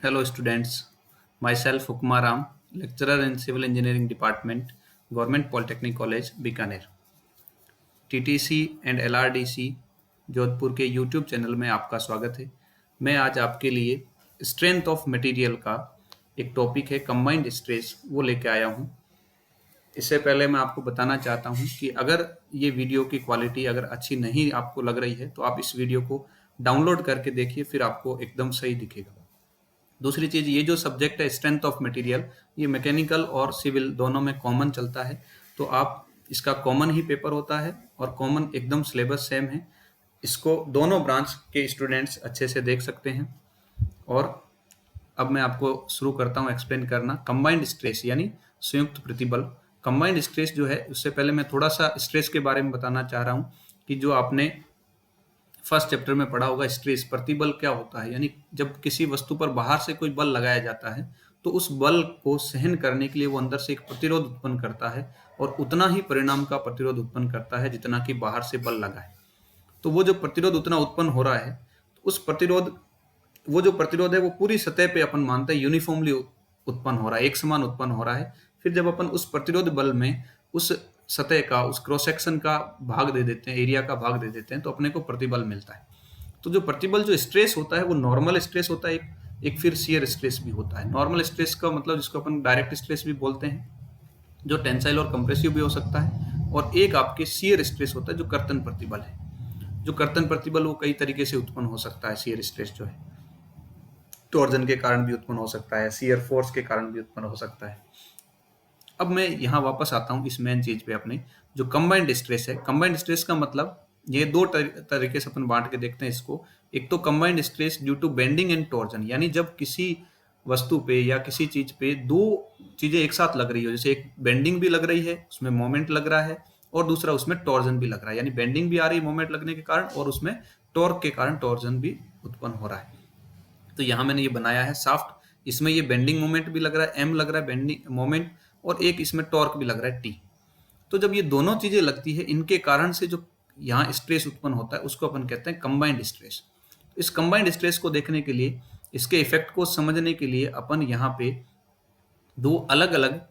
Hello students, myself Hukma Ram, lecturer in Civil Engineering Department, Government Polytechnic College, Bikaner. TTC and LRDC Jodhpur के YouTube channel में आपका स्वागत है। मैं आज आपके लिए स्ट्रेंथ ऑफ मटेरियल का एक टॉपिक है कंबाइंड स्ट्रेस वो लेके आया हूँ। इससे पहले मैं आपको बताना चाहता हूँ कि अगर ये वीडियो की क्वालिटी अगर अच्छी नहीं आपको लग रही है तो आप इस वीडियो को डाउनलोड करके देखिए, फिर आपको एकदम सही दिखेगा। दूसरी चीज, ये जो सब्जेक्ट है स्ट्रेंथ ऑफ मटेरियल, ये मैकेनिकल और सिविल दोनों में कॉमन चलता है, तो आप इसका कॉमन ही पेपर होता है और कॉमन एकदम सिलेबस सेम है। इसको दोनों ब्रांच के स्टूडेंट्स अच्छे से देख सकते हैं। और अब मैं आपको शुरू करता हूँ एक्सप्लेन करना कंबाइंड स्ट्रेस यानी संयुक्त प्रतिबल। कंबाइंड स्ट्रेस जो है, उससे पहले मैं थोड़ा सा स्ट्रेस के बारे में बताना चाह रहा हूँ कि जो आपने फर्स्ट चैप्टर में पढ़ा होगा स्ट्रेस प्रतिबल क्या होता है, यानी जब किसी वस्तु पर बाहर से कोई बल लगाया जाता है तो उस बल को सहन करने के लिए वो अंदर से एक प्रतिरोध उत्पन्न करता है और उतना ही परिणाम का प्रतिरोध उत्पन्न करता है जितना कि बाहर से बल लगा है। तो वो जो प्रतिरोध उतना उत्पन्न हो रहा है, तो उस प्रतिरोध वो जो प्रतिरोध है वो पूरी सतह पे अपन मानते हैं यूनिफॉर्मली उत्पन्न हो रहा है, एक समान उत्पन्न हो रहा है। फिर जब अपन उस प्रतिरोध बल में उस सतह का, उस क्रॉस सेक्शन का भाग दे देते हैं, एरिया का भाग दे देते हैं, तो अपने को प्रतिबल मिलता है। तो जो प्रतिबल जो स्ट्रेस होता है वो नॉर्मल स्ट्रेस होता है, एक फिर शियर स्ट्रेस भी होता है। नॉर्मल स्ट्रेस का मतलब जिसको अपन डायरेक्ट स्ट्रेस भी बोलते हैं, जो टेंसाइल और कंप्रेसिव भी हो सकता है, और एक आपके शियर स्ट्रेस होता है जो कर्तन प्रतिबल है। जो कर्तन प्रतिबल वो कई तरीके से उत्पन्न हो सकता है। शियर स्ट्रेस जो है टॉर्जन के कारण भी उत्पन्न हो सकता है, शियर फोर्स के कारण भी उत्पन्न हो सकता है। अब मैं यहाँ वापस आता हूँ इस मेन चीज पे, अपने जो कंबाइंड स्ट्रेस है। कंबाइंड स्ट्रेस का मतलब ये दो तरीके से अपन बांट के देखते हैं इसको। एक तो combined stress due to bending and torsion, यानी जब किसी वस्तु पे या किसी चीज पे दो चीजें एक साथ लग रही हो, जैसे एक बेंडिंग भी लग रही है, उसमें मोमेंट लग रहा है, और दूसरा उसमें टॉर्जन भी लग रहा है, यानी बेंडिंग भी आ रही है मोमेंट लगने के कारण और उसमें टॉर्क के कारण टॉर्जन भी उत्पन्न हो रहा है। तो यहाँ मैंने ये बनाया है शाफ्ट, इसमें ये बेंडिंग मोमेंट भी लग रहा है, एम लग रहा है बेंडिंग मोमेंट, और एक इसमें टॉर्क भी लग रहा है टी। तो जब ये दोनों चीजें लगती है, इनके कारण से जो यहाँ स्ट्रेस उत्पन्न होता है उसको अपन कहते हैं कंबाइंड स्ट्रेस। इस कंबाइंड स्ट्रेस को देखने के लिए, इसके इफेक्ट को समझने के लिए अपन यहाँ पे दो अलग अलग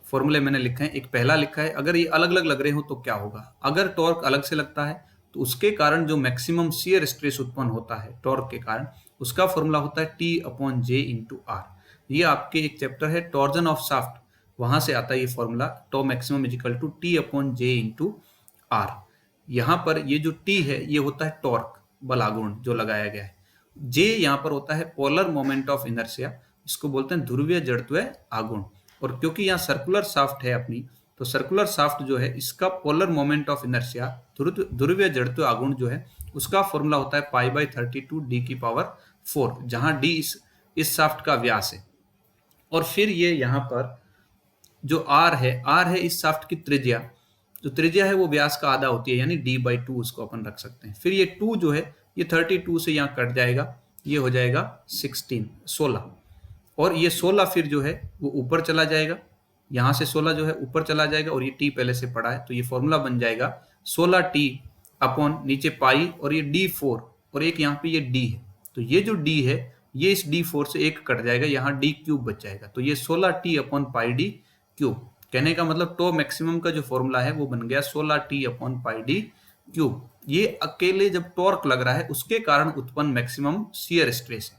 फॉर्मूले मैंने लिखे हैं। एक पहला लिखा है, अगर ये अलग अलग लग रहे हो तो क्या होगा। अगर टॉर्क अलग से लगता है तो उसके कारण जो मैक्सिमम शियर स्ट्रेस उत्पन्न होता है टॉर्क के कारण, उसका फॉर्मूला होता है T upon J into R. ये आपके एक चैप्टर है टॉर्जन ऑफ शाफ्ट, वहां से आता है ये formula, tau maximum is equal to T upon J into R. यहाँ पर ये जो T है ये होता है टॉर्क बल आघूर्ण जो लगाया गया है। जे यहाँ पर होता है पोलर मोमेंट ऑफ इनर्शिया, इसको बोलते हैं ध्रुवीय जड़त्व आघूर्ण। और क्योंकि यहाँ सर्कुलर शाफ्ट है अपनी, तो सर्कुलर शाफ्ट जो है इसका पोलर मोमेंट ऑफ इनर्शिया, ध्रुवीय जड़त्व आघूर्ण जो है, उसका फॉर्मूला होता है π/32 d की पावर 4, जहां d इस शाफ्ट का व्यास है। और फिर ये यहाँ पर जो r है इस शाफ्ट की त्रिज्या, जो त्रिज्या है वो व्यास का आधा होती है, यानी d/2 उसको अपन रख सकते हैं। फिर ये 2 जो है ये 32 से यहाँ कट जाएगा, ये हो जाएगा 16, और ये 16 फिर जो है वो ऊपर चला जाएगा, यहाँ से 16 जो है ऊपर चला जाएगा, और ये t पहले से पड़ा है, तो ये फॉर्मूला बन जाएगा 16t अपॉन नीचे पाई, और ये d4, और एक यहाँ पे ये d है, तो ये जो d है ये इस d4 से एक कट जाएगा, यहाँ d क्यूब बच जाएगा, तो ये 16t upon pi D cube. कहने का मतलब टो मैक्सिमम का जो फॉर्मूला है वो बन गया 16t upon pi D cube. ये अकेले जब टॉर्क लग रहा है उसके कारण उत्पन्न मैक्सिमम शियर स्ट्रेस है।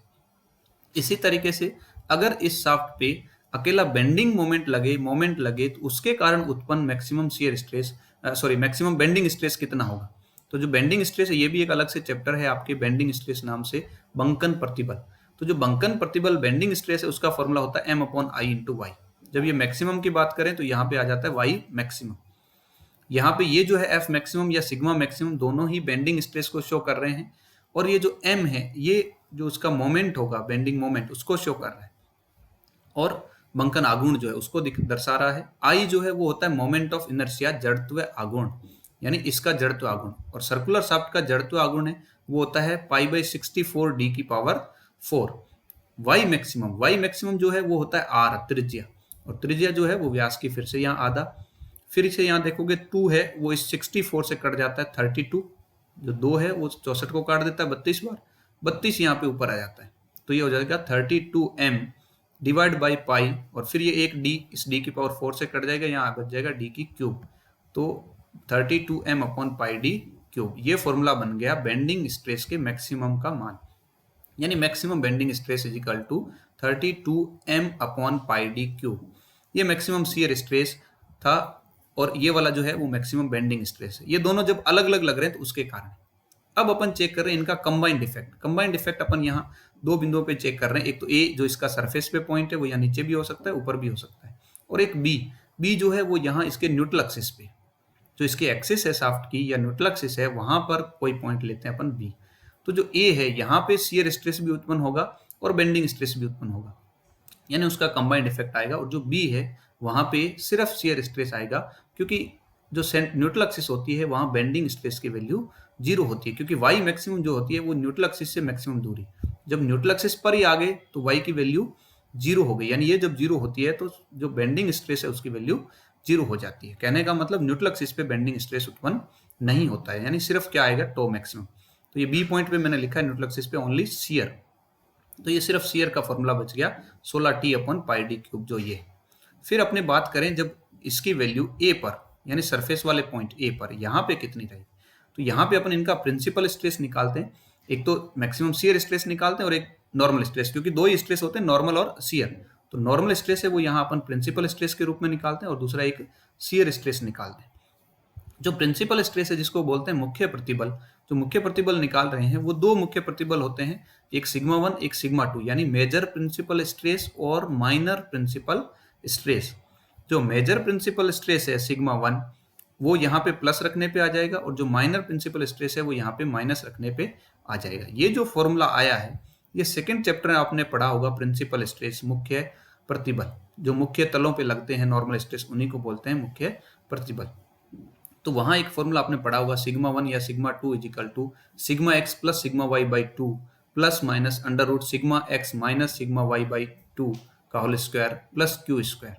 इसी तरीके से अगर इस शाफ्ट पे अकेला बेंडिंग मोमेंट लगे तो उसके कारण उत्पन्न maximum shear stress, maximum bending stress कितना होगा। तो जो बेंडिंग स्ट्रेस है ये भी एक अलग से चैप्टर है आपके बेंडिंग स्ट्रेस नाम से, बंकन प्रतिबल। तो जो बंकन प्रतिबल बेंडिंग स्ट्रेस है उसका फॉर्मूला होता है m upon I into Y. जब ये मैक्सिमम की बात करें तो यहाँ पे आ जाता है वाई मैक्सिमम। यहाँ पे ये जो है एफ मैक्सिमम या सिग्मा मैक्सिमम दोनों ही बेंडिंग स्ट्रेस को शो कर रहे हैं, और ये जो m है ये जो उसका मोमेंट होगा बेंडिंग मोमेंट उसको शो कर रहा है, और बंकन आघूर्ण जो है उसको दर्शा रहा है। आई जो है वो होता है मोमेंट ऑफ इनर्शिया जड़त्व आघूर्ण, यानी इसका जड़त्व आघूर्ण, और सर्कुलर शाफ्ट का जड़त्व आघूर्ण है वो होता है π/64 d की पावर 4। वाई मैक्सिमम जो है वो होता है आर त्रिज्या, और त्रिज्या जो है वो व्यास की फिर से यहाँ आधा, फिर से यहाँ देखोगे 2 है वो इस 64 से कट जाता है 32, जो 2 है वो 64 को काट देता है 32 बार, 32 यहाँ पे ऊपर आ जाता है, तो तो ये हो जाएगा 32m डिवाइड बाई पाई, और फिर ये एक d इस d की पावर 4 से कट जाएगा, यहाँ बच जाएगा d की क्यूब, तो 32m upon pi d cube. ये फॉर्मूला बन गया बेंडिंग स्ट्रेस के मैक्सिमम का मान, यानी maximum bending stress is equal to 32m upon pi D cube. ये मैक्सिमम शियर स्ट्रेस था और ये वाला जो है वो मैक्सिमम बेंडिंग स्ट्रेस है। ये दोनों जब अलग अलग लग रहे हैं तो उसके कारण। अब अपन चेक कर रहे हैं इनका कंबाइंड इफेक्ट। कंबाइंड इफेक्ट अपन यहाँ दो बिंदुओं पे चेक कर रहे हैं। एक तो ए जो इसका सरफेस पे पॉइंट है वो यहाँ नीचे भी हो सकता है, ऊपर भी हो सकता है, और एक बी जो है वो यहाँ इसके न्यूट्रल एक्सिस पे, जो इसकी एक्सिस है शाफ्ट की या न्यूट्रल एक्सिस है, वहां पर कोई पॉइंट लेते हैं अपन बी। तो जो ए है यहाँ पे शियर स्ट्रेस भी उत्पन्न होगा और बेंडिंग स्ट्रेस भी उत्पन्न होगा, यानी उसका कंबाइंड इफेक्ट आएगा। और जो बी है वहां पे सिर्फ शियर स्ट्रेस आएगा, क्योंकि जो न्यूट्रल एक्सिस होती है वहां बेंडिंग स्ट्रेस की वैल्यू 0 होती है, क्योंकि वाई मैक्सिमम जो होती है वो न्यूट्रल एक्सिस से मैक्सिमम दूरी। जब न्यूट्रल एक्सिस पर ही आ गए तो वाई की वैल्यू 0 हो गई, यानी ये जब 0 होती है तो जो बेंडिंग स्ट्रेस है उसकी वैल्यू 0 हो जाती है। कहने का मतलब न्यूट्रल एक्सिस पे बेंडिंग स्ट्रेस उत्पन्न नहीं होता है, यानी सिर्फ क्या आएगा, टो मैक्सिमम। तो ये बी पॉइंट पे मैंने लिखा है न्यूट्रल एक्सिस पे ओनली शियर, तो ये सिर्फ शियर का फॉर्मूला बच गया 16t upon pi D cube, जो ये। फिर अपने बात करें जब इसकी वैल्यू ए पर, यानी सरफेस वाले पॉइंट ए पर, यहाँ पे कितनी रहेगी, तो यहाँ पे अपन इनका प्रिंसिपल स्ट्रेस निकालते हैं। एक तो मैक्सिमम शियर स्ट्रेस निकालते हैं और एक नॉर्मल स्ट्रेस, क्योंकि दो ही स्ट्रेस होते हैं, नॉर्मल और शियर। तो नॉर्मल स्ट्रेस है वो यहाँ अपन प्रिंसिपल स्ट्रेस के रूप में निकालते हैं और दूसरा एक शियर स्ट्रेस निकालते हैं। जो प्रिंसिपल स्ट्रेस है जिसको बोलते हैं मुख्य प्रतिबल, जो मुख्य प्रतिबल निकाल रहे हैं वो दो मुख्य प्रतिबल होते हैं, एक सिग्मा 1 एक सिग्मा 2, यानी मेजर प्रिंसिपल स्ट्रेस और माइनर प्रिंसिपल स्ट्रेस। जो मेजर प्रिंसिपल स्ट्रेस है सिग्मा 1 वो यहाँ पे प्लस रखने पे आ जाएगा, और जो माइनर प्रिंसिपल स्ट्रेस है वो यहाँ पे माइनस रखने पे आ जाएगा। ये जो फॉर्मूला आया है ये सेकंड चैप्टर में आपने पढ़ा होगा, प्रिंसिपल स्ट्रेस, मुख्य प्रतिबल। जो मुख्य तलों पे लगते हैं नॉर्मल स्ट्रेस उन्हीं को बोलते हैं मुख्य प्रतिबल। तो वहां एक फॉर्मूला आपने पढ़ा होगा, सिग्मा 1 या sigma 2 is equal to sigma X plus sigma Y by 2 plus minus under root sigma X minus sigma Y by 2 का whole square plus Q square.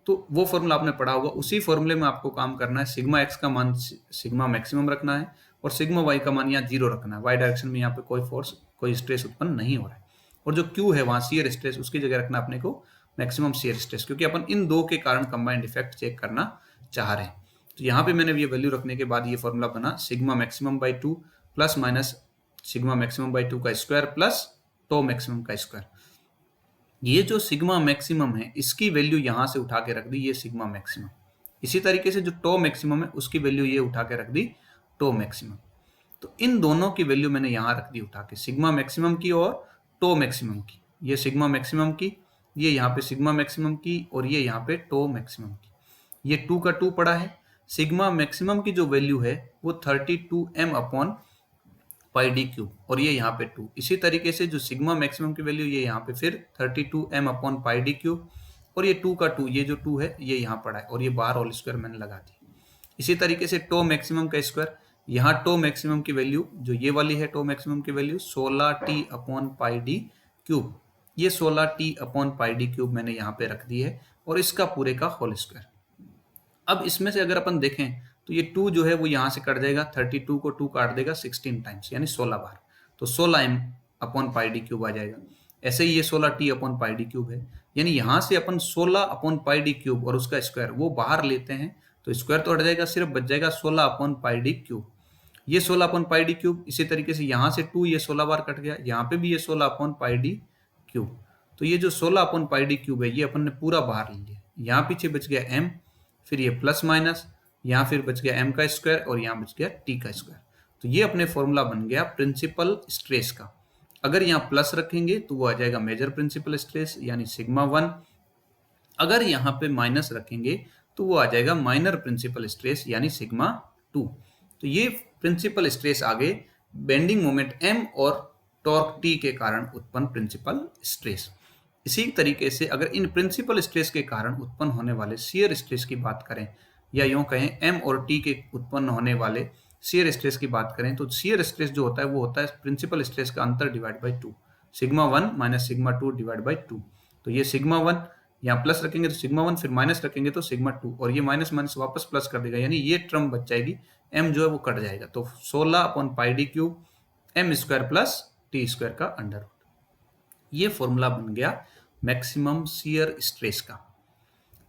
तो वो फॉर्मूला आपने पढ़ा होगा। उसी फॉर्मूले में आपको काम करना है, सिग्मा एक्स का मान सिग्मा मैक्सिमम रखना है और सिग्मा वाई का मान यहाँ 0 रखना है। वाई डायरेक्शन में यहाँ पे कोई फोर्स, कोई स्ट्रेस उत्पन्न नहीं हो रहा है। और जो क्यू है वहां शियर स्ट्रेस, उसकी जगह रखना अपने को मैक्सिमम शियर स्ट्रेस, क्योंकि अपन इन दो के कारण कंबाइंड इफेक्ट चेक करना चाह रहे हैं। तो यहाँ पे मैंने ये वैल्यू रखने के बाद ये फॉर्मूला बना sigma maximum by 2 plus minus sigma maximum by 2 का स्क्वायर प्लस टो मैक्सिमम का स्क्वायर। ये जो सिग्मा मैक्सिमम है इसकी वैल्यू यहाँ से उठा के रख दी, ये सिग्मा मैक्सिमम। इसी तरीके से जो टो मैक्सिमम है उसकी वैल्यू ये उठा के रख दी, टो मैक्सिमम। तो इन दोनों की वैल्यू मैंने यहाँ रख दी उठा के, सिग्मा मैक्सिमम की और टो मैक्सिमम की। ये सिग्मा मैक्सिमम की, ये यहाँ पे सिग्मा मैक्सिमम की, और ये यहाँ पे टो मैक्सिमम की। ये 2 का 2 पड़ा है। सिग्मा मैक्सिमम की जो वैल्यू है वो 32m upon pi D cube, और ये यहाँ पे 2। इसी तरीके से जो सिग्मा मैक्सिमम की वैल्यू ये यहाँ पे फिर 32m upon pi D cube, और ये 2 का 2, ये जो 2 है ये यहाँ पड़ा है, और ये बाहर होल स्क्वायर मैंने लगा दी। इसी तरीके से टो मैक्सिमम का स्क्वायर, यहाँ टो मैक्सिमम की वैल्यू जो ये वाली है, टो मैक्सिमम की value 16t upon pi D cube. ये 16t upon pi D cube मैंने यहाँ पे रख दी है, और इसका पूरे का होल स्क्वायर। अब इसमें से अगर अपन देखें तो ये 2 जो है वो यहाँ से कट जाएगा, 32 को 2 काट देगा 16 टाइम्स, यानी 16 बार, तो 16m upon pi D cube आ जाएगा। ऐसे ही ये 16t upon pi D cube है, यानी यहाँ से अपन 16 अपॉन पाई डी क्यूब और उसका स्क्वायर वो बाहर लेते हैं तो स्क्वायर तो हट जाएगा, सिर्फ बच जाएगा 16 अपॉन पाई डी क्यूब। ये 16 अपॉन पाई डी क्यूब। इसी तरीके से यहाँ से 2 ये 16 बार कट गया, यहाँ पे भी ये 16 अपॉन पाई डी क्यूब। तो ये जो 16 अपॉन पाई डी क्यूब है ये अपन ने पूरा बाहर ले लिया। यहाँ पीछे बच गया m, फिर ये प्लस माइनस, यहाँ फिर बच गया m का स्क्वायर, और यहाँ बच गया t का स्क्वायर। तो ये अपने फॉर्मूला बन गया प्रिंसिपल स्ट्रेस का। अगर यहाँ प्लस रखेंगे तो वो आ जाएगा मेजर प्रिंसिपल स्ट्रेस, यानी सिग्मा 1। अगर यहाँ पे माइनस रखेंगे तो वो आ जाएगा माइनर प्रिंसिपल स्ट्रेस, यानी सिग्मा 2। तो ये प्रिंसिपल स्ट्रेस आगे बेंडिंग मोमेंट m और टॉर्क t के कारण उत्पन्न प्रिंसिपल स्ट्रेस। इसी तरीके से अगर इन प्रिंसिपल स्ट्रेस के कारण उत्पन्न होने वाले शियर स्ट्रेस की बात करें, या यूं कहें m और t के उत्पन्न होने वाले शियर स्ट्रेस की बात करें, तो शियर स्ट्रेस जो होता है वो होता है प्रिंसिपल स्ट्रेस का अंतर divide by 2, sigma 1 minus sigma 2 divide by 2। तो ये सिग्मा 1 यहाँ प्लस रखेंगे तो सिग्मा 1, फिर माइनस रखेंगे तो सिग्मा 2, और ये माइनस माइनस वापस प्लस कर देगा, यानी ये टर्म बच जाएगी, m जो है वो कट जाएगा। तो 16 upon pi D cube m square plus t square का अंडर रूट। ये फॉर्मूला बन गया मैक्सिमम शियर स्ट्रेस का।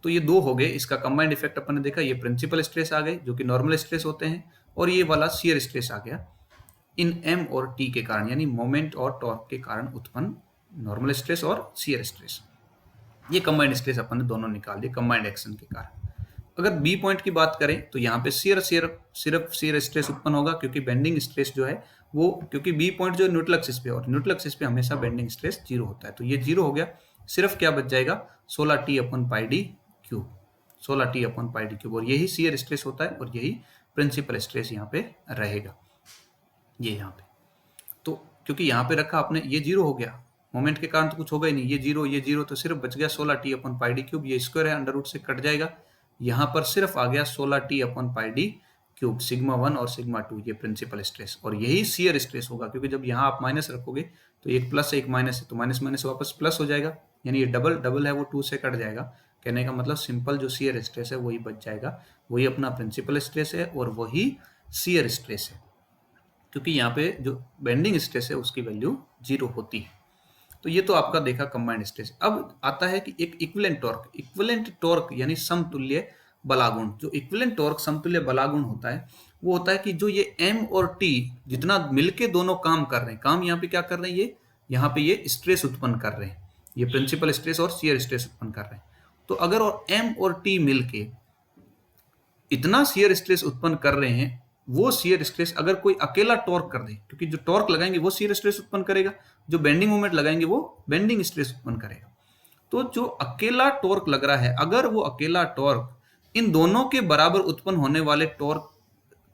तो ये दो हो गए, इसका कंबाइंड इफेक्ट अपन ने देखा, ये प्रिंसिपल स्ट्रेस आ गए जो कि नॉर्मल स्ट्रेस होते हैं, और ये वाला शियर स्ट्रेस आ गया इन एम और टी के कारण, यानी मोमेंट और टॉर्क के कारण उत्पन्न नॉर्मल स्ट्रेस और शियर स्ट्रेस। ये कंबाइंड स्ट्रेस अपन ने दोनों निकाल दिए कंबाइंड एक्शन के कारण। अगर बी पॉइंट की बात करें तो यहाँ पे सिर्फ शियर स्ट्रेस उत्पन्न होगा, क्योंकि बेंडिंग स्ट्रेस जो है वो, क्योंकि बी पॉइंट जो न्यूट्रल एक्सिस पे, और न्यूट्रल एक्सिस पे हमेशा बेंडिंग स्ट्रेस जीरो होता है, तो ये जीरो हो गया। सिर्फ क्या बच जाएगा 16T/πd³, 16T/πd³, और यही शियर स्ट्रेस होता है और यही प्रिंसिपल स्ट्रेस यहाँ पे रहेगा, ये यहाँ पे। तो क्योंकि यहाँ पे रखा आपने, ये जीरो हो गया, मोमेंट के कारण तो कुछ होगा ही नहीं, ये जीरो, तो सिर्फ बच गया 16T/πd³, ये स्क्वायर है अंडर रूट से कट जाएगा, यहाँ पर सिर्फ आ गया 16T/πd³ σ1 और σ2, ये प्रिंसिपल स्ट्रेस, और यही शियर स्ट्रेस होगा, क्योंकि जब यहाँ आप माइनस रखोगे तो एक प्लस है एक माइनस है, तो माइनस माइनस वापस प्लस हो जाएगा, यानी ये डबल डबल है वो 2 से कट जाएगा। कहने का मतलब सिंपल जो शियर स्ट्रेस है वही बच जाएगा, वही अपना प्रिंसिपल स्ट्रेस है और वही शियर स्ट्रेस है, क्योंकि यहाँ पे जो बेंडिंग स्ट्रेस है उसकी वैल्यू जीरो होती है। तो ये तो आपका देखा कंबाइंड स्ट्रेस। अब आता है कि एक इक्विवेलेंट टॉर्क यानी समतुल्य बलागुण। जो इक्विवेलेंट टॉर्क समतुल्य बलागुण होता है वो होता है कि जो ये एम और टी जितना मिलके दोनों काम कर रहे हैं, काम यहाँ पे क्या कर रहे हैं, ये यहाँ पे ये स्ट्रेस उत्पन्न कर रहे हैं, ये प्रिंसिपल स्ट्रेस और शियर स्ट्रेस उत्पन्न कर रहे हैं। तो अगर एम और टी मिलके इतना शियर स्ट्रेस उत्पन्न कर रहे हैं, वो शियर स्ट्रेस अगर कोई अकेला टॉर्क कर दे, क्योंकि जो टॉर्क लगाएंगे वो शियर स्ट्रेस उत्पन्न करेगा, जो बेंडिंग मोमेंट लगाएंगे वो बेंडिंग स्ट्रेस उत्पन्न करेगा। तो जो अकेला टॉर्क लग रहा है, अगर वो अकेला टॉर्क इन दोनों के बराबर उत्पन्न होने वाले टॉर्क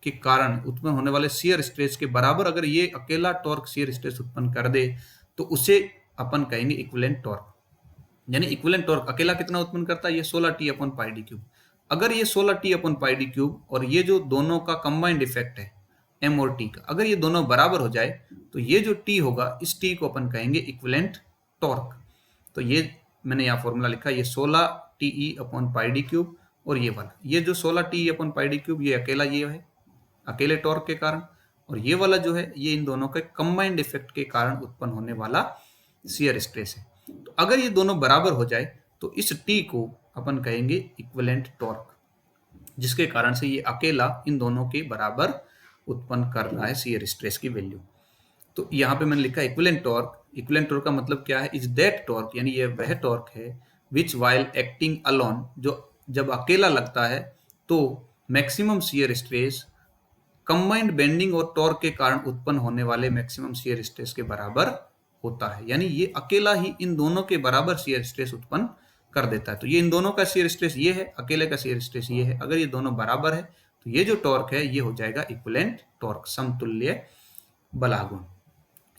के कारण उत्पन्न होने वाले शियर स्ट्रेस के बराबर अगर ये अकेला टॉर्क शियर स्ट्रेस उत्पन्न कर दे, तो उसे अपन कहेंगे इक्विवेलेंट टॉर्क। यानी इक्विवेलेंट टॉर्क अकेला कितना उत्पन्न करता है, ये 16T/πd³। अगर ये 16T/πd³ और ये जो दोनों का कंबाइंड इफेक्ट है एम और टी का, अगर ये दोनों बराबर हो जाए तो ये जो टी होगा, इस टी को अपन कहेंगे इक्विवेलेंट टॉर्क। तो ये मैंने यहाँ फॉर्मूला लिखा, ये 16Te/πd³ और ये वाला, ये जो 16Te/πd³ ये अकेला ये है अकेले टॉर्क के कारण, और ये वाला जो है ये इन दोनों के कंबाइंड इफेक्ट के कारण उत्पन्न होने वाला शियर स्ट्रेस है। तो अगर ये दोनों बराबर हो जाए तो इस टी को अपन कहेंगे इक्विवेलेंट टॉर्क, जिसके कारण से ये अकेला इन दोनों के बराबर उत्पन्न कर रहा है शियर स्ट्रेस की वैल्यू। तो यहाँ पे मैंने लिखा इक्विवेलेंट टॉर्क। इक्विवेलेंट टॉर्क का मतलब क्या है, इज दैट टॉर्क, यानी ये वह टॉर्क है विच वाइल एक्टिंग अलोन, जो जब अकेला लगता है तो maximum shear stress combined bending और टॉर्क के कारण उत्पन्न होने वाले मैक्सिमम शियर स्ट्रेस के बराबर होता है। यानी ये अकेला ही इन दोनों के बराबर शियर स्ट्रेस उत्पन्न कर देता है। तो ये इन दोनों का शियर स्ट्रेस ये है, अकेले का शियर स्ट्रेस ये है, अगर ये दोनों बराबर है तो ये जो टॉर्क है ये हो जाएगा इक्विवेलेंट टॉर्क, समतुल्य बलागुण।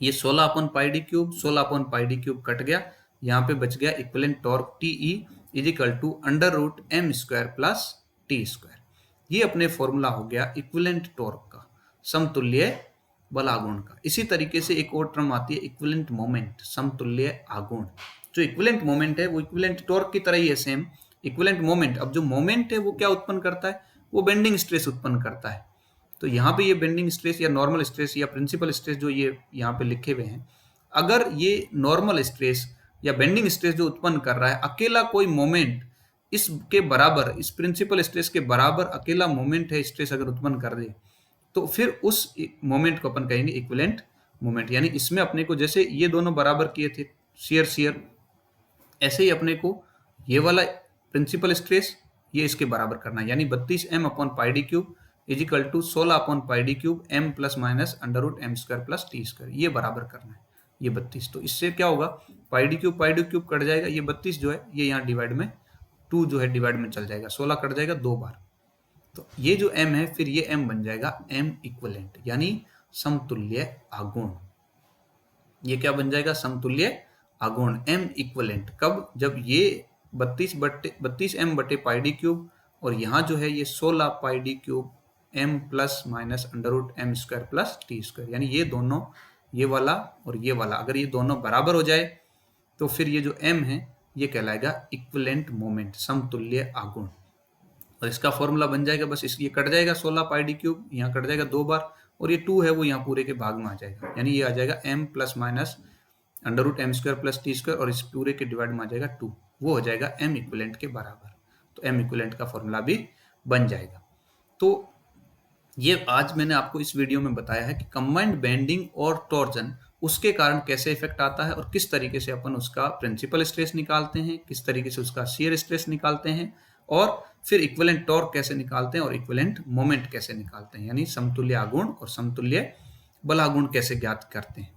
ये 16/πd³ 16/πd³ कट गया, यहाँ पे बच गया equivalent torque TE =√m² + t²। ये अपने फॉर्मूला हो गया इक्विवेलेंट टॉर्क का, समतुल्य बलागुण का। इसी तरीके से एक और टर्म आती है इक्विवेलेंट मोमेंट, समतुल्य आघूर्ण। जो इक्विवेलेंट मोमेंट है वो इक्विवेलेंट टॉर्क की तरह ही है, सेम इक्विवेलेंट मोमेंट। अब जो मोमेंट है वो क्या उत्पन्न करता है, वो बेंडिंग स्ट्रेस उत्पन्न करता है। तो यहाँ पे ये बेंडिंग स्ट्रेस या नॉर्मल स्ट्रेस या प्रिंसिपल स्ट्रेस जो ये यहाँ पे लिखे हुए हैं, अगर ये नॉर्मल स्ट्रेस या बेंडिंग स्ट्रेस जो उत्पन्न कर रहा है, अकेला कोई मोमेंट इसके बराबर, इस प्रिंसिपल स्ट्रेस के बराबर अकेला मोमेंट है स्ट्रेस अगर उत्पन्न कर दे, तो फिर उस मोमेंट को अपन कहेंगे इक्विवेलेंट मोमेंट। यानी इसमें अपने को जैसे ये दोनों बराबर किए थे शियर, ऐसे ही अपने को ये वाला प्रिंसिपल स्ट्रेस ये इसके बराबर करना है, यानी 32m/πd³ = 16/πd³ m ± √m² + t², ये बराबर करना है ये 32। तो इससे क्या होगा, πd³ कट जाएगा, ये 32 जो है ये यहाँ डिवाइड में 2 जो है डिवाइड में चल जाएगा, 16 कट जाएगा 2 बार। तो ये जो m है फिर ये m बन जाएगा m इक्विवेलेंट, यानी समतुल्य आघूर्ण। ये क्या बन जाएगा, समतुल्य आघूर्ण m इक्विवेलेंट। कब, जब ये 32m/πd³ और यहाँ जो है ये 16πd³ m ± √m² + t², यानी ये दोनों, ये वाला और ये वाला, अगर ये दोनों बराबर हो जाए तो फिर ये जो m है ये कहलाएगा इक्विवेलेंट मोमेंट, समतुल्य आघूर्ण। और इसका फॉर्मूला बन जाएगा, बस ये कट जाएगा 16πd³, यहाँ कट जाएगा 2 बार, और ये 2 है वो यहाँ पूरे के भाग में आ जाएगा, यानी ये आ जाएगा m ± under root M square plus T square, और इस पूरे के डिवाइड में आ जाएगा 2, वो हो जाएगा एम इक्विवेलेंट के बराबर। तो एम इक्विवेलेंट का फॉर्मूला भी बन जाएगा। तो ये आज मैंने आपको इस वीडियो में बताया है कि कंबाइंड बेंडिंग और टॉर्जन उसके कारण कैसे इफेक्ट आता है, और किस तरीके से अपन उसका प्रिंसिपल स्ट्रेस निकालते हैं, किस तरीके से उसका शियर स्ट्रेस निकालते हैं, और फिर इक्विवेलेंट टॉर्क कैसे निकालते हैं, और इक्विवेलेंट मोमेंट कैसे निकालते हैं, यानी समतुल्य आघूर्ण और समतुल्य बलाघूर्ण कैसे ज्ञात करते हैं।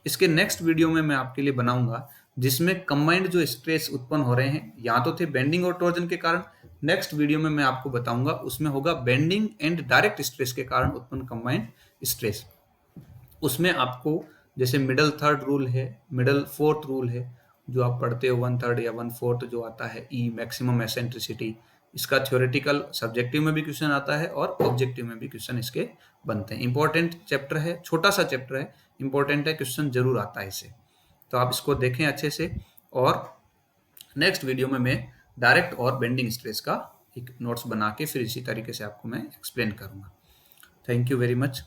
इसके नेक्स्ट वीडियो में मैं आपके लिए बनाऊंगा जिसमें कंबाइंड जो स्ट्रेस उत्पन्न हो रहे हैं, या तो थे बेंडिंग और टॉर्जन के कारण, नेक्स्ट वीडियो में मैं आपको बताऊंगा उसमें होगा बेंडिंग एंड डायरेक्ट स्ट्रेस के कारण उत्पन्न कंबाइंड स्ट्रेस। उसमें आपको जैसे मिडल थर्ड रूल है, मिडल फोर्थ रूल है, जो आप पढ़ते हो 1/3 या 1/4 जो आता है, ई मैक्सिमम एसेंट्रिसिटी, इसका थ्योरेटिकल सब्जेक्टिव में भी क्वेश्चन आता है और ऑब्जेक्टिव में भी क्वेश्चन इसके बनते हैं। इंपॉर्टेंट चैप्टर है, छोटा सा चैप्टर है, इंपॉर्टेंट है, क्वेश्चन जरूर आता है इससे, तो आप इसको देखें अच्छे से। और नेक्स्ट वीडियो में मैं डायरेक्ट और बेंडिंग स्ट्रेस का एक नोट्स बना के फिर इसी तरीके से आपको मैं एक्सप्लेन करूंगा। Thank you very much.